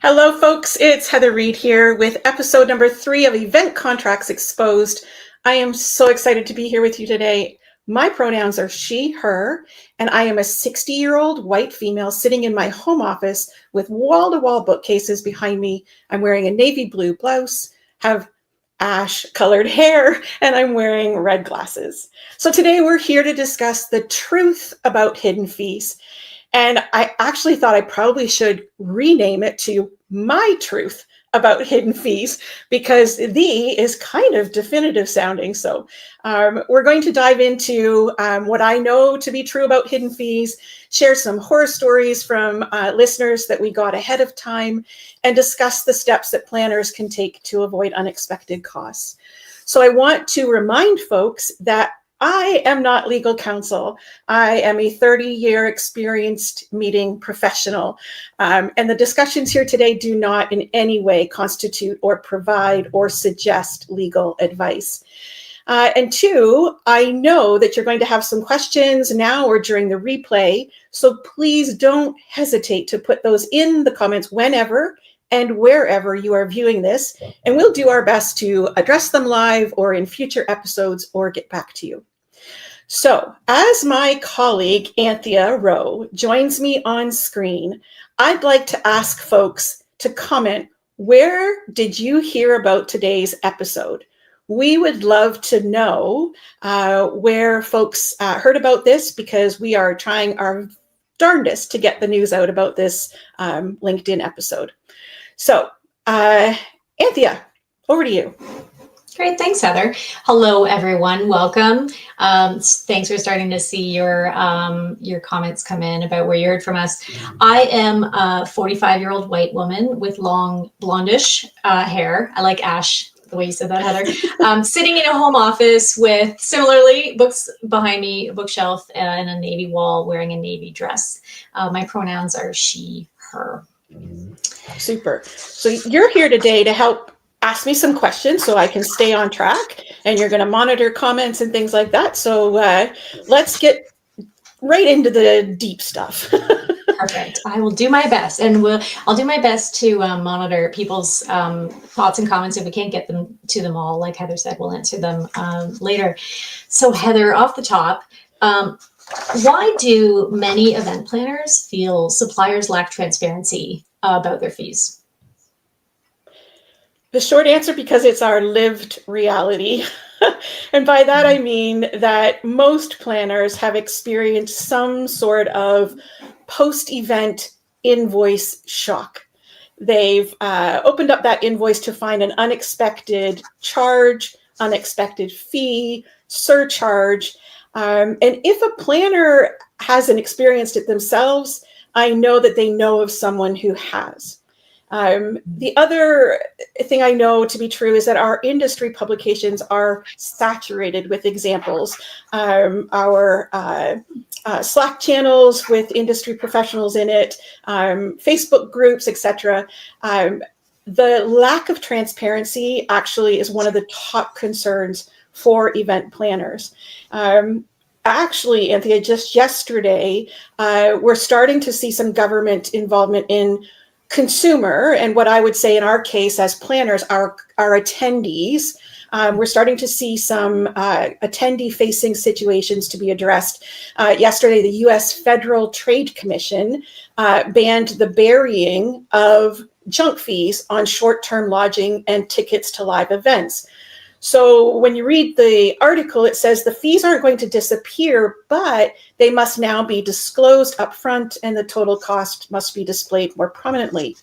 Hello, folks. It's Heather Reid here with episode number 3 of Event Contracts Exposed. I am so excited to be here with you today. My pronouns are she, her, and I am a 60-year-old white female sitting in my home office with wall-to-wall bookcases behind me. I'm wearing a navy blue blouse, have ash-colored hair, and I'm wearing red glasses. So today we're here to discuss the truth about hidden fees. And I actually thought I probably should rename it to My Truth About Hidden Fees, because the is kind of definitive sounding. So we're going to dive into what I know to be true about hidden fees, share some horror stories from listeners that we got ahead of time, and discuss the steps that planners can take to avoid unexpected costs. So I want to remind folks that I am not legal counsel. I am a 30-year experienced meeting professional. And the discussions here today do not in any way constitute or provide or suggest legal advice. And two, I know that you're going to have some questions now or during the replay, so please don't hesitate to put those in the comments whenever and wherever you are viewing this, and we'll do our best to address them live or in future episodes or get back to you. So, as my colleague Anthea Rowe joins me on screen, I'd like to ask folks to comment, where did you hear about today's episode? We would love to know where folks heard about this, because we are trying our darndest to get the news out about this LinkedIn episode. So, Anthea, over to you. Great, thanks, Heather. Hello, everyone. Welcome. Thanks for starting to see your comments come in about where you heard from us. I am a 45-year-old white woman with long blondish hair. I like ash, the way you said that, Heather. Sitting in a home office with, similarly, books behind me, a bookshelf, and a navy wall, wearing a navy dress. My pronouns are she, her. Super. So you're here today to help ask me some questions so I can stay on track, and you're going to monitor comments and things like that. So let's get right into the deep stuff. Perfect. I will do my best, and I'll do my best to monitor people's thoughts and comments. If we can't get them to them all, like Heather said, we'll answer them later. So Heather, off the top, why do many event planners feel suppliers lack transparency about their fees? The short answer, because it's our lived reality. And by that, I mean that most planners have experienced some sort of post-event invoice shock. They've opened up that invoice to find an unexpected charge, unexpected fee, surcharge. And if a planner hasn't experienced it themselves, I know that they know of someone who has. The other thing I know to be true is that our industry publications are saturated with examples. Our Slack channels with industry professionals in it, Facebook groups, etc. The lack of transparency actually is one of the top concerns for event planners. Actually, Anthea, just yesterday, we're starting to see some government involvement in consumer, and what I would say in our case as planners, our attendees. We're starting to see some attendee-facing situations to be addressed. Yesterday, the U.S. Federal Trade Commission banned the burying of junk fees on short-term lodging and tickets to live events. So when you read the article, it says the fees aren't going to disappear, but they must now be disclosed upfront, and the total cost must be displayed more prominently.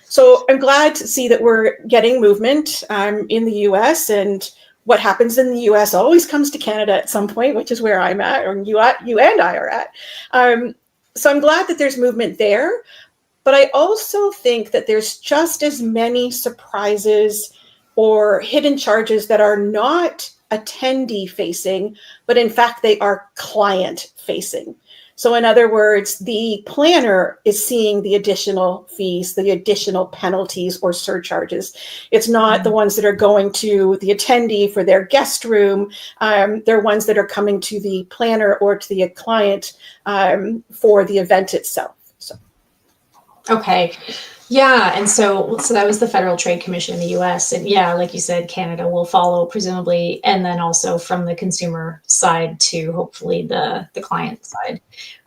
So I'm glad to see that we're getting movement in the US, and what happens in the US always comes to Canada at some point, which is where I'm at, or you and I are at. So I'm glad that there's movement there, but I also think that there's just as many surprises or hidden charges that are not attendee facing, but in fact, they are client facing. So in other words, the planner is seeing the additional fees, the additional penalties or surcharges. It's not the ones that are going to the attendee for their guest room. They're ones that are coming to the planner or to the client for the event itself. So. Okay. Yeah, and so that was the Federal Trade Commission in the U.S. And yeah, like you said, Canada will follow presumably, and then also from the consumer side to hopefully the client side,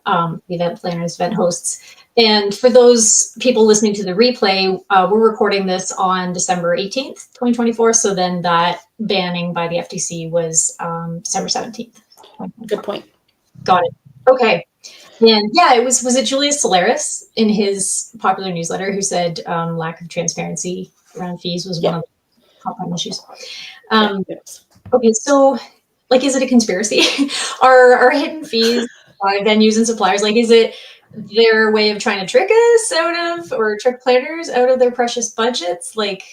the event planners, event hosts. And for those people listening to the replay, we're recording this on December 18th, 2024. So then that banning by the FTC was December 17th. Good point. Got it. Okay. And yeah, was it Julius Solaris in his popular newsletter who said lack of transparency around fees was one of the top issues. Yes. Okay, so like, is it a conspiracy? Are hidden fees by venues and suppliers, like, is it their way of trying to trick us out of, or trick planners out of their precious budgets? Like,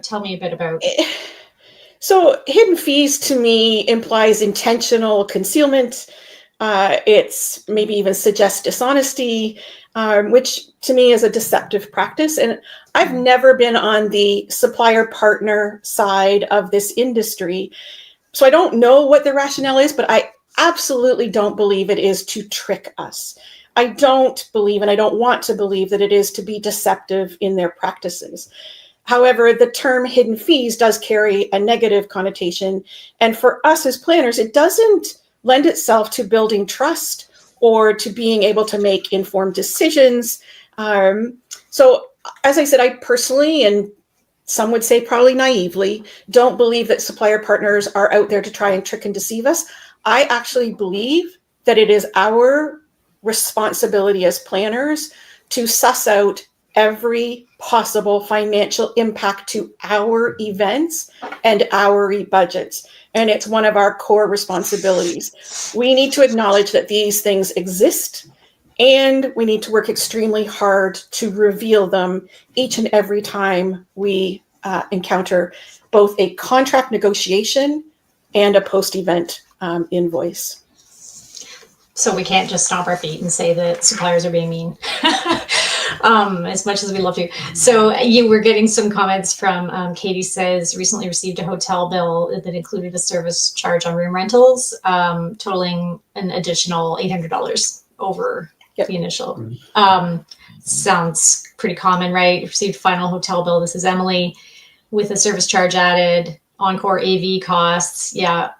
tell me a bit about. So hidden fees to me implies intentional concealment. It's maybe even suggests dishonesty, which to me is a deceptive practice. And I've never been on the supplier partner side of this industry. So I don't know what the rationale is, but I absolutely don't believe it is to trick us. I don't believe, and I don't want to believe, that it is to be deceptive in their practices. However, the term hidden fees does carry a negative connotation. And for us as planners, it doesn't lend itself to building trust or to being able to make informed decisions. So, as I said, I personally, and some would say probably naively, don't believe that supplier partners are out there to try and trick and deceive us. I actually believe that it is our responsibility as planners to suss out every possible financial impact to our events and our budgets. And it's one of our core responsibilities. We need to acknowledge that these things exist, and we need to work extremely hard to reveal them each and every time we encounter both a contract negotiation and a post-event invoice. So we can't just stomp our feet and say that suppliers are being mean. As much as we love to. So you were getting some comments from Katie says, recently received a hotel bill that included a service charge on room rentals, totaling an additional $800 over the initial. Sounds pretty common, right? Received final hotel bill. This is Emily, with a service charge added, encore AV costs. Yeah.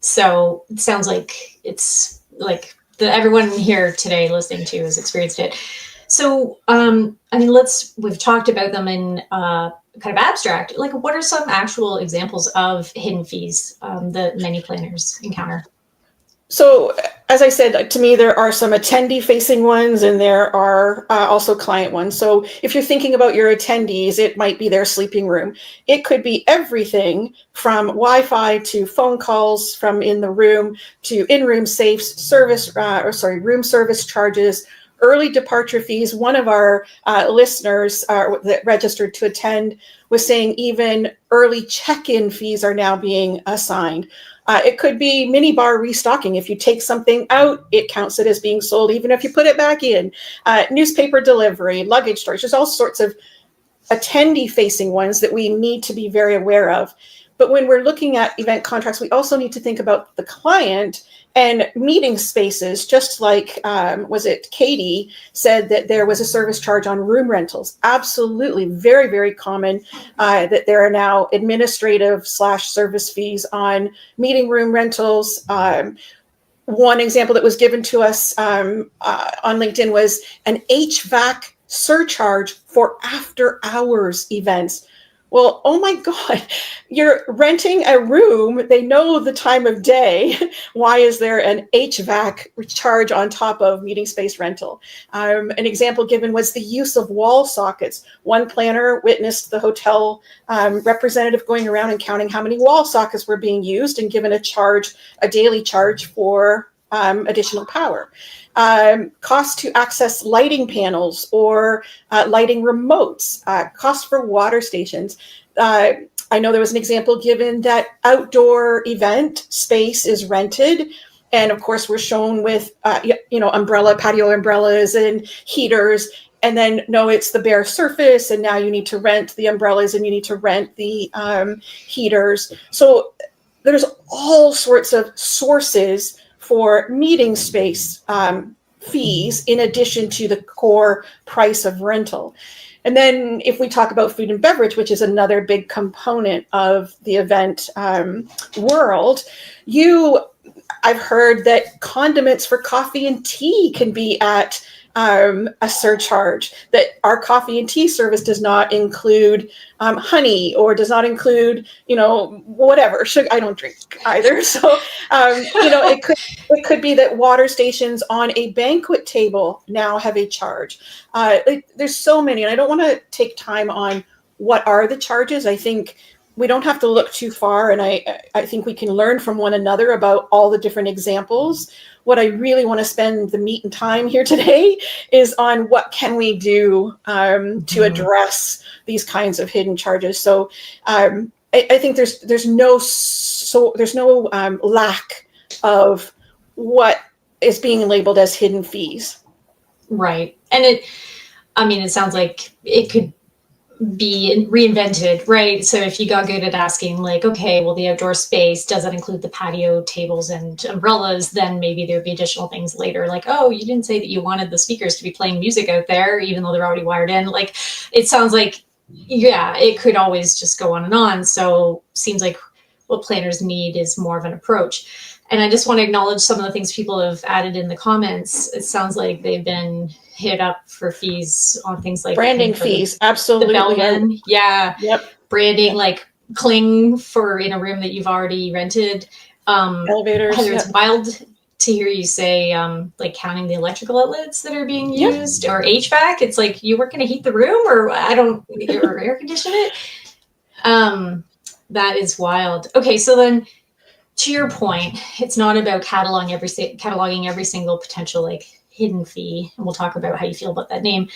So it sounds like it's like everyone here today listening to has experienced it. So, we've talked about them in kind of abstract. Like, what are some actual examples of hidden fees that many planners encounter? So, as I said, to me, there are some attendee-facing ones, and there are also client ones. So if you're thinking about your attendees, it might be their sleeping room. It could be everything from Wi-Fi to phone calls from in the room to in-room safes, room service charges, early departure fees. One of our listeners that registered to attend was saying even early check-in fees are now being assigned. It could be minibar restocking. If you take something out, it counts it as being sold, even if you put it back in. Newspaper delivery, luggage storage. There's all sorts of attendee-facing ones that we need to be very aware of. But when we're looking at event contracts, we also need to think about the client and meeting spaces, just like, Katie said that there was a service charge on room rentals. Absolutely, very, very common that there are now administrative / service fees on meeting room rentals. One example that was given to us on LinkedIn was an HVAC surcharge for after hours events. Well, oh my God, you're renting a room. They know the time of day. Why is there an HVAC charge on top of meeting space rental? An example given was the use of wall sockets. One planner witnessed the hotel representative going around and counting how many wall sockets were being used and given a daily charge for additional power. Cost to access lighting panels or lighting remotes, cost for water stations. I know there was an example given that outdoor event space is rented. And of course, we're shown with, patio umbrellas and heaters. And then, no, it's the bare surface. And now you need to rent the umbrellas and you need to rent the heaters. So there's all sorts of sources for meeting space fees in addition to the core price of rental. And then if we talk about food and beverage, which is another big component of the event world, I've heard that condiments for coffee and tea can be at a surcharge, that our coffee and tea service does not include honey, or does not include, whatever. Sugar, I don't drink either. So, it could be that water stations on a banquet table now have a charge. There's so many, and I don't want to take time on what are the charges. I think we don't have to look too far, and I think we can learn from one another about all the different examples. What I really want to spend the meat and time here today is on what can we do to address these kinds of hidden charges. So I think there's no lack of what is being labeled as hidden fees. Right. And it sounds like it could be reinvented, right? So if you got good at asking, like, okay, well, the outdoor space, does that include the patio tables and umbrellas? Then maybe there'd be additional things later, like, oh, you didn't say that you wanted the speakers to be playing music out there, even though they're already wired in. Like, it sounds like, yeah, it could always just go on and on. So seems like what planners need is more of an approach. And I just want to acknowledge some of the things people have added in the comments. It sounds like they've been hit up for fees on things like branding fees. Absolutely. The bellman, yeah. Yep. Branding, like cling for in a room that you've already rented. Elevators. Heather, it's wild to hear you say, like counting the electrical outlets that are being used, or HVAC. It's like, you weren't going to heat the room, or or air condition it. That is wild. Okay, so then, to your point, it's not about cataloging every single potential like hidden fee, and we'll talk about how you feel about that name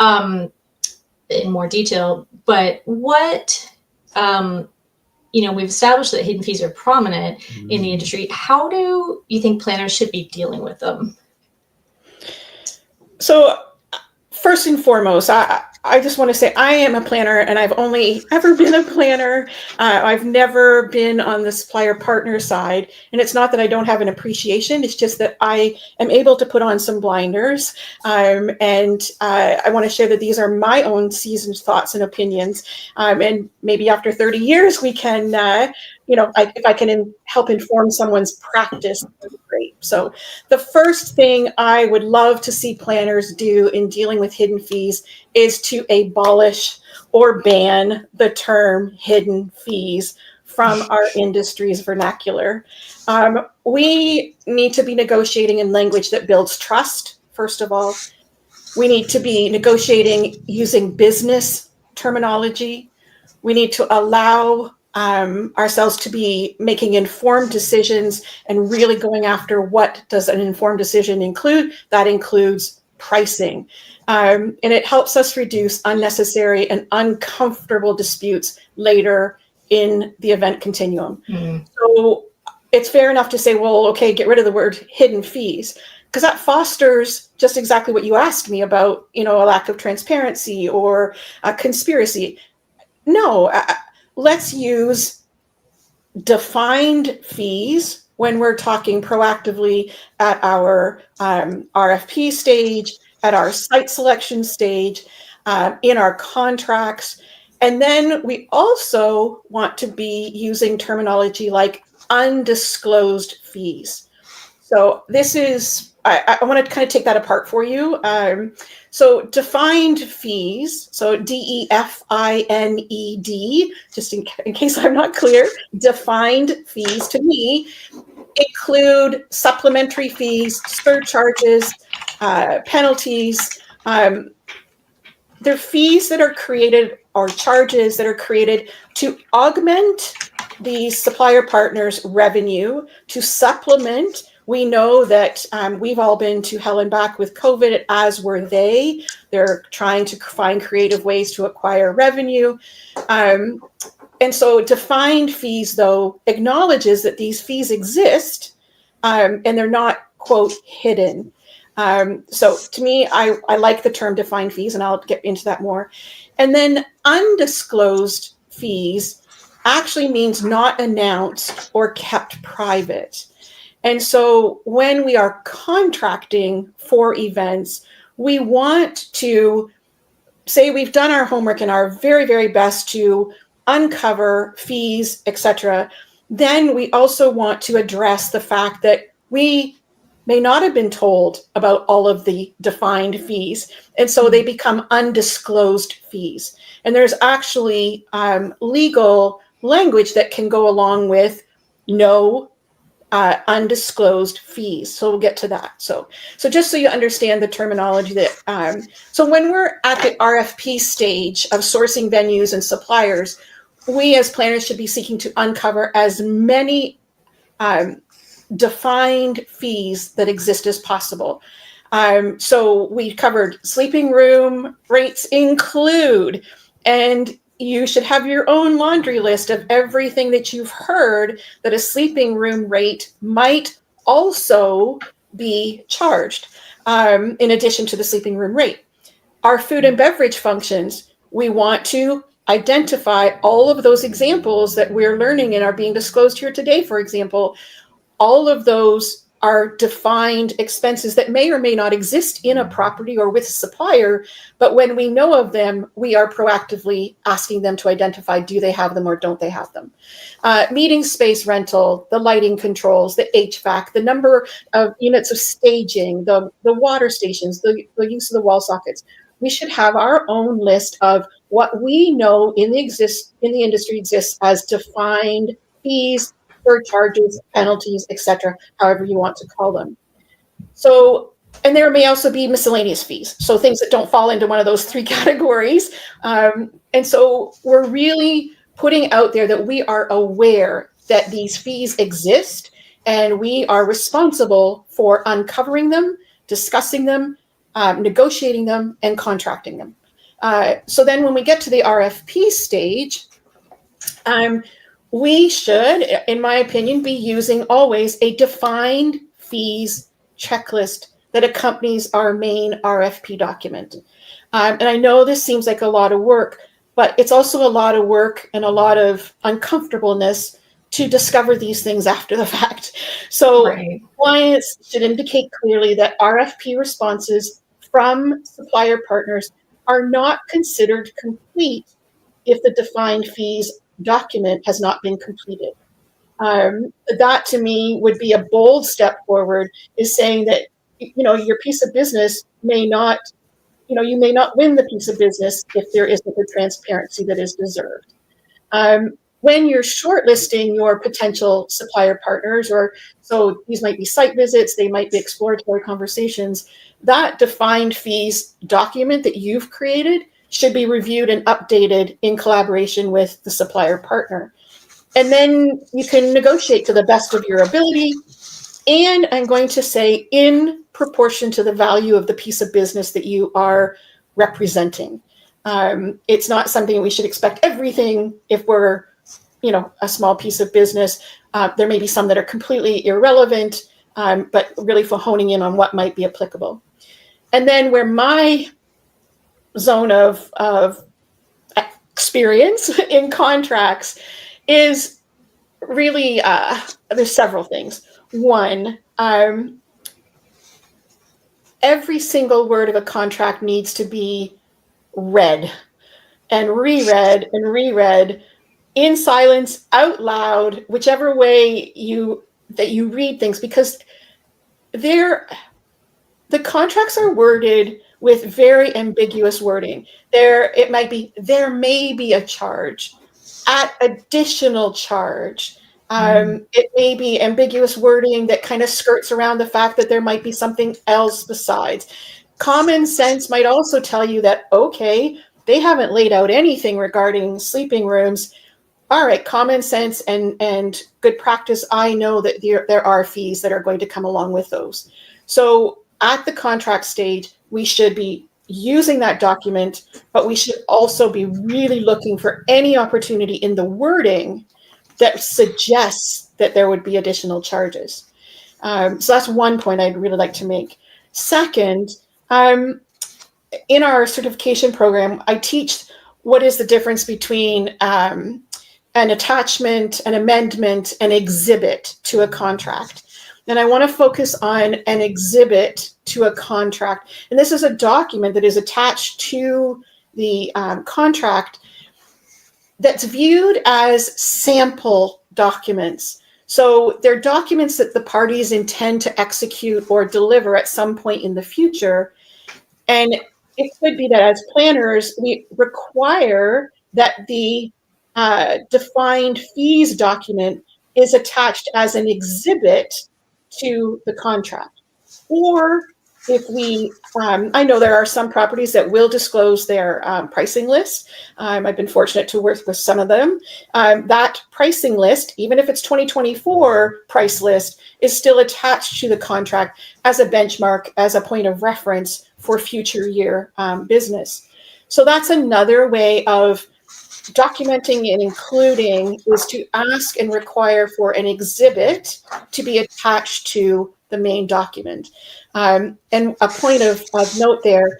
in more detail. But what we've established that hidden fees are prominent in the industry. How do you think planners should be dealing with them? So first and foremost, I just want to say I am a planner, and I've only ever been a planner. I've never been on the supplier partner side. And it's not that I don't have an appreciation. It's just that I am able to put on some blinders. And I want to share that these are my own seasoned thoughts and opinions. And maybe after 30 years, we can, if I can help inform someone's practice, that's great. So the first thing I would love to see planners do in dealing with hidden fees is to abolish or ban the term hidden fees from our industry's vernacular. We need to be negotiating in language that builds trust, first of all. We need to be negotiating using business terminology. We need to allow ourselves to be making informed decisions and really going after what does an informed decision include. That includes pricing. And it helps us reduce unnecessary and uncomfortable disputes later in the event continuum. So it's fair enough to say, well, okay, get rid of the word hidden fees, because that fosters just exactly what you asked me about, a lack of transparency or a conspiracy. No, let's use defined fees when we're talking proactively at our RFP stage, at our site selection stage, in our contracts. And then we also want to be using terminology like undisclosed fees. So this is, I want to kind of take that apart for you. So defined fees, so DEFINED, just in case I'm not clear, defined fees to me include supplementary fees, surcharges, penalties. They're fees that are created, or charges that are created to augment the supplier partner's revenue, to supplement. We know that we've all been to hell and back with COVID, as were they. They're trying to find creative ways to acquire revenue. And so defined fees, though, acknowledges that these fees exist, and they're not, quote, hidden. So to me, I like the term defined fees, and I'll get into that more. And then undisclosed fees actually means not announced or kept private. And so when we are contracting for events, we want to say we've done our homework and our very, very best to uncover fees, etc. Then we also want to address the fact that we may not have been told about all of the defined fees, and so they become undisclosed fees. And there's actually legal language that can go along with no undisclosed fees. So we'll get to that. So just so you understand the terminology that, so when we're at the RFP stage of sourcing venues and suppliers, we as planners should be seeking to uncover as many defined fees that exist as possible. So we covered sleeping room rates include, and you should have your own laundry list of everything that you've heard that a sleeping room rate might also be charged in addition to the sleeping room rate. Our food and beverage functions, we want to identify all of those examples that we're learning and are being disclosed here today. For example, all of those are defined expenses that may or may not exist in a property or with a supplier, but when we know of them, we are proactively asking them to identify, do they have them or don't they have them? Meeting space rental, the lighting controls, the HVAC, the number of units of staging, the water stations, the use of the wall sockets. We should have our own list of what we know in the industry exists as defined fees, surcharges, penalties, etc., however you want to call them. So, and there may also be miscellaneous fees, so things that don't fall into one of those three categories. And so we're really putting out there that we are aware that these fees exist, and we are responsible for uncovering them, discussing them, negotiating them, and contracting them. So then when we get to the RFP stage, we should, in my opinion, be using always a defined fees checklist that accompanies our main RFP document. And I know this seems like a lot of work, but it's also a lot of work and a lot of uncomfortableness to discover these things after the fact. So clients should indicate clearly that RFP responses from supplier partners are not considered complete if the defined fees document has not been completed. That to me would be a bold step forward, is saying that, your piece of business may not, you may not win the piece of business if there isn't the transparency that is deserved. When you're shortlisting your potential supplier partners, so these might be site visits, they might be exploratory conversations, that defined fees document that you've created should be reviewed and updated in collaboration with the supplier partner. And then you can negotiate to the best of your ability. And I'm going to say in proportion to the value of the piece of business that you are representing. It's not something we should expect everything if we're, a small piece of business. There may be some that are completely irrelevant, but really for honing in on what might be applicable. And then where my zone of experience in contracts is really, there's several things. One, every single word of a contract needs to be read and reread and reread in silence, out loud, whichever way that you read things, because the contracts are worded with very ambiguous wording. It might be, there may be a charge, at additional charge. It may be ambiguous wording that kind of skirts around the fact that there might be something else besides. Common sense might also tell you that, okay, they haven't laid out anything regarding sleeping rooms. All right, common sense and good practice, I know that there are fees that are going to come along with those. So at the contract stage, we should be using that document, but we should also be really looking for any opportunity in the wording that suggests that there would be additional charges. So that's one point I'd really like to make. Second, in our certification program, I teach what is the difference between an attachment, an amendment, an exhibit to a contract. and I want to focus on an exhibit to a contract. And this is a document that is attached to the contract that's viewed as sample documents. So they're documents that the parties intend to execute or deliver at some point in the future. And it could be that as planners, we require that the defined fees document is attached as an exhibit to the contract. Or if we, I know there are some properties that will disclose their pricing list. I've been fortunate to work with some of them. That pricing list, even if it's 2024 price list, is still attached to the contract as a benchmark, as a point of reference for future year business. So that's another way of documenting and including, is to ask and require for an exhibit to be attached to the main document. And a point of note there,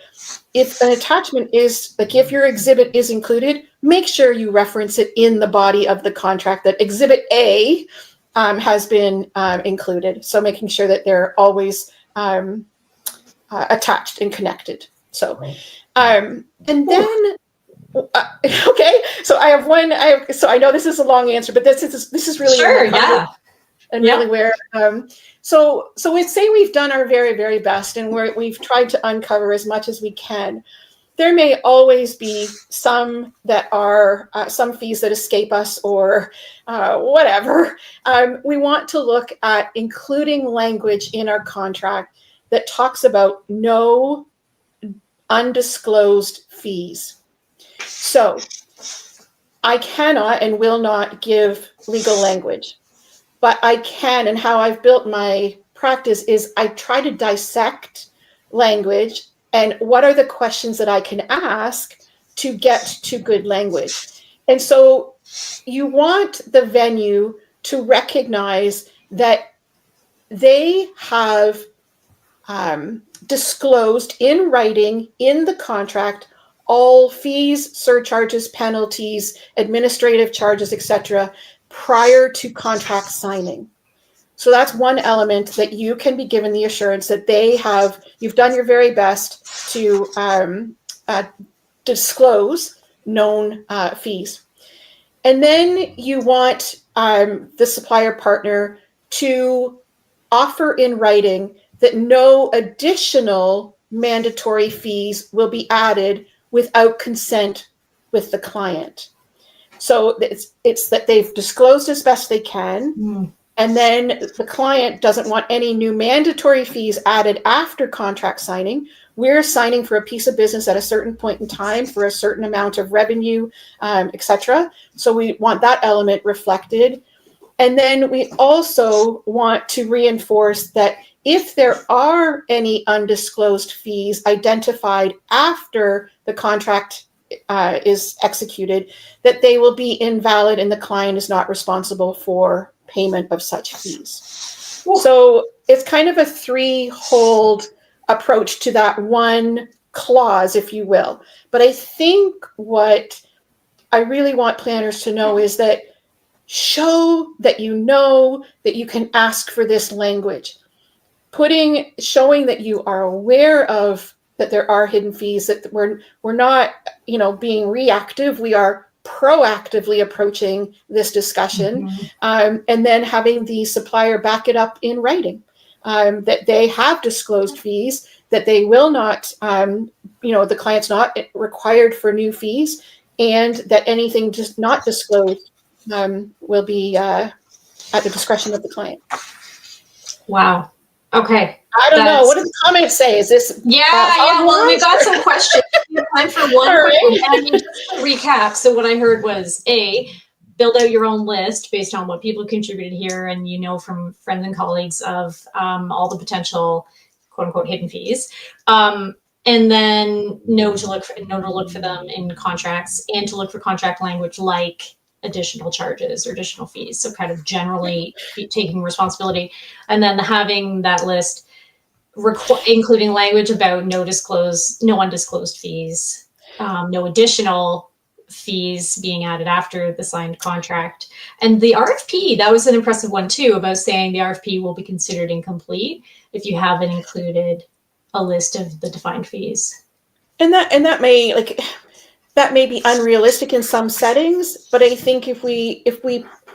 if an attachment is, like if your exhibit is included, make sure you reference it in the body of the contract that exhibit A has been included. So making sure that they're always attached and connected. So, and then, okay, so I have one. So I know this is a long answer, but this is really sure, yeah, and really where. So we'd say we've done our very, very best, and we've tried to uncover as much as we can. There may always be some that are some fees that escape us, or whatever. We want to look at including language in our contract that talks about no undisclosed fees. So I cannot and will not give legal language, but I can, and how I've built my practice is I try to dissect language and what are the questions that I can ask to get to good language. And so you want the venue to recognize that they have disclosed in writing in the contract all fees, surcharges, penalties, administrative charges, etc., prior to contract signing. So that's one element that you can be given the assurance that you've done your very best to disclose known fees. And then you want the supplier partner to offer in writing that no additional mandatory fees will be added without consent with the client. So it's that they've disclosed as best they can, and then the client doesn't want any new mandatory fees added after contract signing. We're signing for a piece of business at a certain point in time for a certain amount of revenue, etc. So we want that element reflected. And then we also want to reinforce that if there are any undisclosed fees identified after the contract is executed, that they will be invalid and the client is not responsible for payment of such fees. So it's kind of a threefold approach to that one clause, if you will. But I think what I really want planners to know is that show that you know that you can ask for this language. Showing that you are aware of that there are hidden fees, that we're not, being reactive. We are proactively approaching this discussion, and then having the supplier back it up in writing, that they have disclosed fees, that they will not, the client's not required for new fees, and that anything just not disclosed will be at the discretion of the client. Wow. Okay. I don't know. What do the comments say? Is this? Well, we got some questions. Time for one. Right. And just to recap. So what I heard was build out your own list based on what people contributed here, and from friends and colleagues of all the potential quote unquote hidden fees. And then know to look for them in contracts, and to look for contract language like additional charges or additional fees. So kind of generally taking responsibility, and then having that list including language about no undisclosed fees, no additional fees being added after the signed contract. And the RFP, that was an impressive one too, about saying the RFP will be considered incomplete if you haven't included a list of the defined fees. And that may be unrealistic in some settings, but I think if we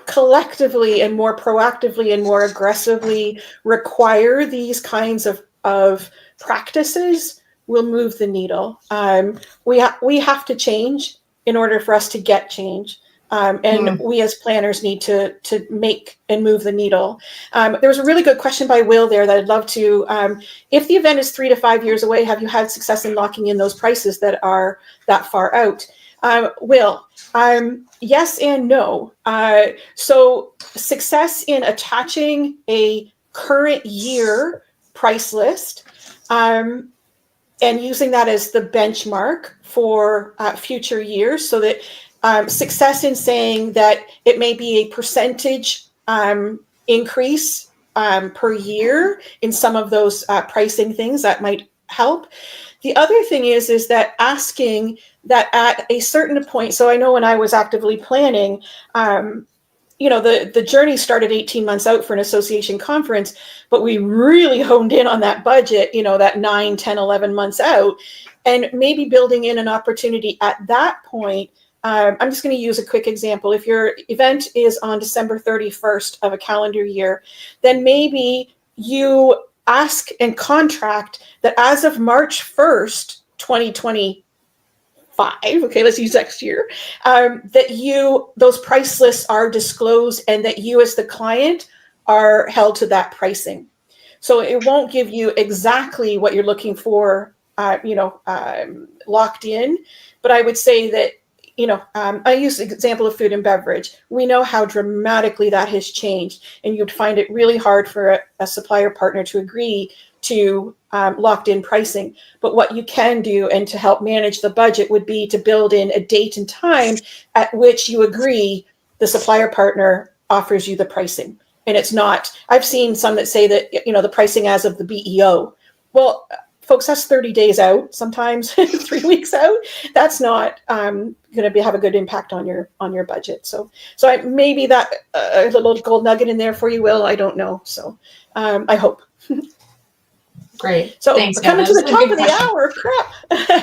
collectively and more proactively and more aggressively require these kinds of practices, we'll move the needle. We have to change in order for us to get change. And we as planners need to make and move the needle. There was a really good question by Will there that I'd love to. If the event is 3 to 5 years away, have you had success in locking in those prices that are that far out? Will, yes and no. So success in attaching a current year price list and using that as the benchmark for future years, so that success in saying that it may be a percentage increase per year in some of those pricing things that might help. The other thing is that asking that at a certain point, so I know when I was actively planning, the journey started 18 months out for an association conference, but we really honed in on that budget, that 9, 10, 11 months out, and maybe building in an opportunity at that point. I'm just going to use a quick example. If your event is on December 31st of a calendar year, then maybe you ask and contract that as of March 1st, 2025, okay, let's use next year, that those price lists are disclosed and that you as the client are held to that pricing. So it won't give you exactly what you're looking for, locked in, but I would say that, I use the example of food and beverage. We know how dramatically that has changed, and you'd find it really hard for a supplier partner to agree to locked in pricing. But what you can do, and to help manage the budget, would be to build in a date and time at which you agree the supplier partner offers you the pricing. And it's not, I've seen some that say that, the pricing as of the BEO. Well, folks, that's 30 days out, sometimes 3 weeks out. That's not going to have a good impact on your budget. So maybe that a little gold nugget in there for you, Will. I don't know. So I hope. Great. So thanks, coming to the top of the hour, crap.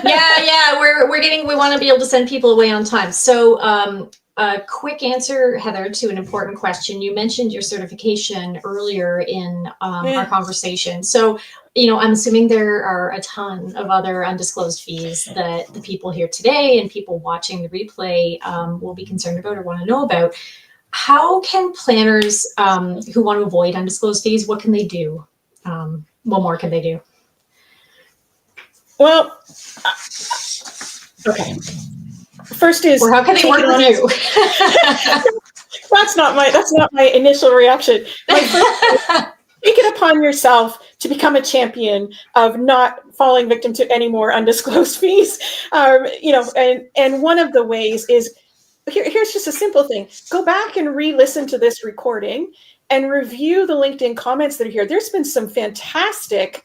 yeah. We want to be able to send people away on time. So a quick answer, Heather, to an important question. You mentioned your certification earlier in our conversation. So, I'm assuming there are a ton of other undisclosed fees that the people here today and people watching the replay will be concerned about or want to know about. How can planners who want to avoid undisclosed fees, what can they do? What more can they do? Well, okay. First is, or how can they work with you? That's not my initial reaction. My first, take it upon yourself to become a champion of not falling victim to any more undisclosed fees. And one of the ways is, here's just a simple thing. Go back and re-listen to this recording and review the LinkedIn comments that are here. There's been some fantastic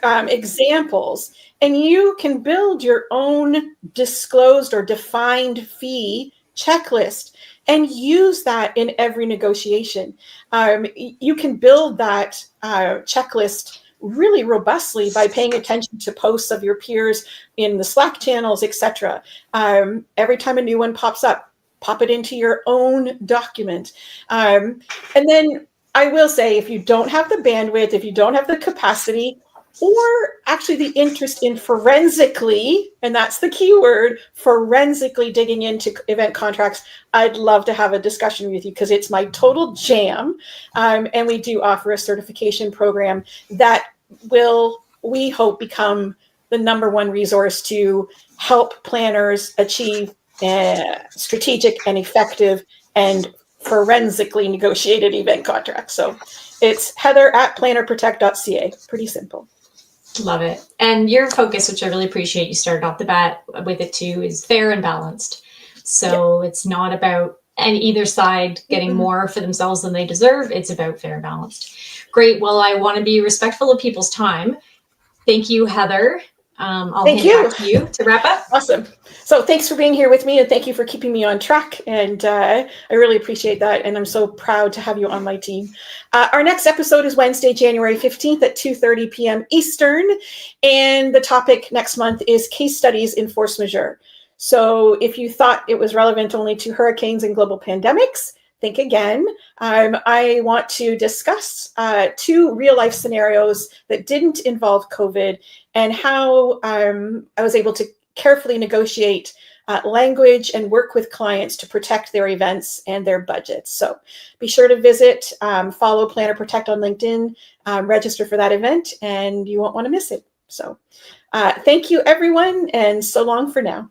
examples, and you can build your own disclosed or defined fee checklist and use that in every negotiation. You can build that checklist really robustly by paying attention to posts of your peers in the Slack channels, etc. Every time a new one pops up, pop it into your own document. And then I will say, if you don't have the bandwidth, if you don't have the capacity, or actually the interest in forensically, and that's the key word, forensically digging into event contracts, I'd love to have a discussion with you, because it's my total jam. And we do offer a certification program that will, we hope, become the #1 resource to help planners achieve strategic and effective and forensically negotiated event contracts. So it's heather@plannerprotect.ca. Pretty simple. Love it. And your focus, which I really appreciate, you started off the bat with it too, is fair and balanced. So It's not about either side getting more for themselves than they deserve. It's about fair and balanced. Great. Well, I want to be respectful of people's time. Thank you, Heather. I'll Thank hand it back to you to wrap up. Awesome. So thanks for being here with me, and thank you for keeping me on track. And I really appreciate that. And I'm so proud to have you on my team. Our next episode is Wednesday, January 15th at 2:30 p.m. Eastern. And the topic next month is case studies in force majeure. So if you thought it was relevant only to hurricanes and global pandemics, think again. I want to discuss 2 real life scenarios that didn't involve COVID and how I was able to carefully negotiate language and work with clients to protect their events and their budgets. So be sure to visit, follow Planner Protect on LinkedIn, register for that event, and you won't want to miss it. So thank you, everyone, and so long for now.